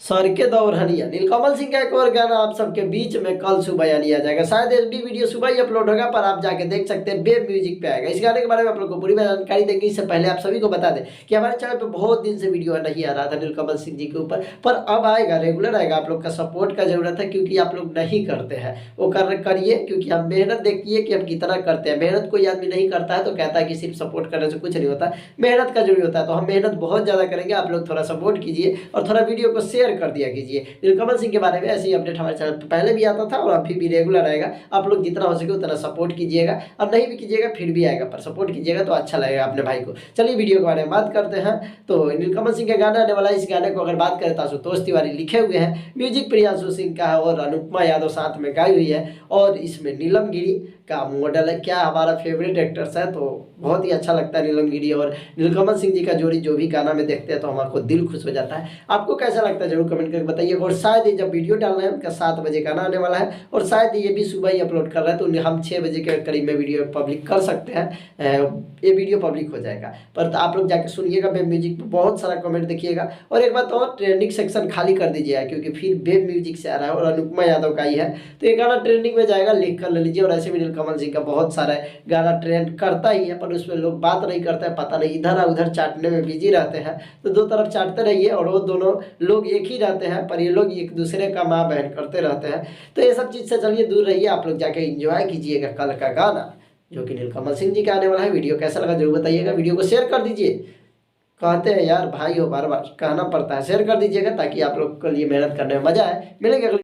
Sir के दौर Haniyeh नीलकमल सिंह का एक और गाना आप सबके बीच में कल सुबह यानी आ जाएगा। शायद ये भी वीडियो सुबह ही अपलोड होगा, पर आप जाके देख सकते हैं, वेब म्यूजिक पे आएगा। इस गाने के बारे में आप लोग को पूरी जानकारी देंगे। इससे पहले आप सभी को बता दें कि हमारे चैनल पे बहुत दिन से वीडियो नहीं आ रहा था नीलकमल सिंह जी के ऊपर, पर अब आएगा, रेगुलर आएगा। आप लोग का सपोर्ट का जरूरत है, क्योंकि आप लोग नहीं करते हैं वो करिए, क्योंकि हम मेहनत देखिए कि हम कितना करते हैं। मेहनत कोई आदमी नहीं करता है तो कहता है कि सिर्फ सपोर्ट करने से कुछ नहीं होता, मेहनत का जरूरी होता है। तो हम मेहनत बहुत ज़्यादा करेंगे, आप लोग थोड़ा सपोर्ट कीजिए और थोड़ा वीडियो को शेयर कर दिया कीजिए। नीलकमल सिंह के बारे में ऐसी अपडेट हमारे चैनल पर पहले भी आता था और अभी भी रेगुलर आएगा। आप लोग जितना हो सके उतना सपोर्ट कीजिएगा, और नहीं भी कीजिएगा फिर भी आएगा, पर सपोर्ट कीजिएगा तो अच्छा लगेगा अपने भाई को। चलिए वीडियो के बारे में बात करते हैं। तो नीलकमल सिंह का गाना आने वाला है। इस गाने को अगर बात करें तो आशुतोष तिवारी लिखे हुए हैं, म्यूजिक प्रियांशु सिंह का है और अनुपमा यादव साथ में गाई हुई है। और इसमें नीलम गिरी का मॉडल है, क्या हमारा फेवरेट एक्टर्स है, तो बहुत ही अच्छा लगता है नीलम गिरी और नीलकमल सिंह जी का जोड़ी जो भी गाना में देखते हैं तो हमारे को दिल खुश हो जाता है। आपको कैसा लगता है जरूर कमेंट करके बताइए। और शायद ये जब वीडियो डालना है उनका 7 बजे गाना आने वाला है, और शायद ये भी सुबह ही अपलोड कर रहा है, तो हम 6 बजे के करीब में वीडियो पब्लिक कर सकते हैं। ये वीडियो पब्लिक हो जाएगा, पर आप लोग जाके सुनिएगा। वेब म्यूजिक पर बहुत सारा कमेंट देखिएगा। और एक बात और, ट्रेंडिंग सेक्शन खाली कर दीजिएगा, क्योंकि फिर वेब म्यूजिक से आ रहा है और अनुपमा यादव का ही है, तो ये गाना ट्रेंडिंग में जाएगा, लिख कर ले लीजिए। और ऐसे भी नीलकमल सिंह का बहुत सारा गाना ट्रेंड करता ही है, पर उसमें लोग बात नहीं करते हैं, पता नहीं इधर उधर चाटने में बिजी रहते हैं। तो दो तरफ चाटते रहिए, और वो दोनों लोग एक ही रहते हैं, पर ये लोग एक दूसरे का माँ बहन करते रहते हैं। तो ये सब चीज़ से चलिए दूर रहिए। आप लोग जाके एंजॉय कीजिएगा कल का गाना जो कि नीलकमल सिंह जी का आने वाला है। वीडियो कैसा लगा जरूर बताइएगा। वीडियो को शेयर कर दीजिए, कहते हैं यार भाई हो, बार बार कहना पड़ता है, शेयर कर दीजिएगा ताकि आप लोग के लिए मेहनत करने में मजा आए। मिलेंगे अगले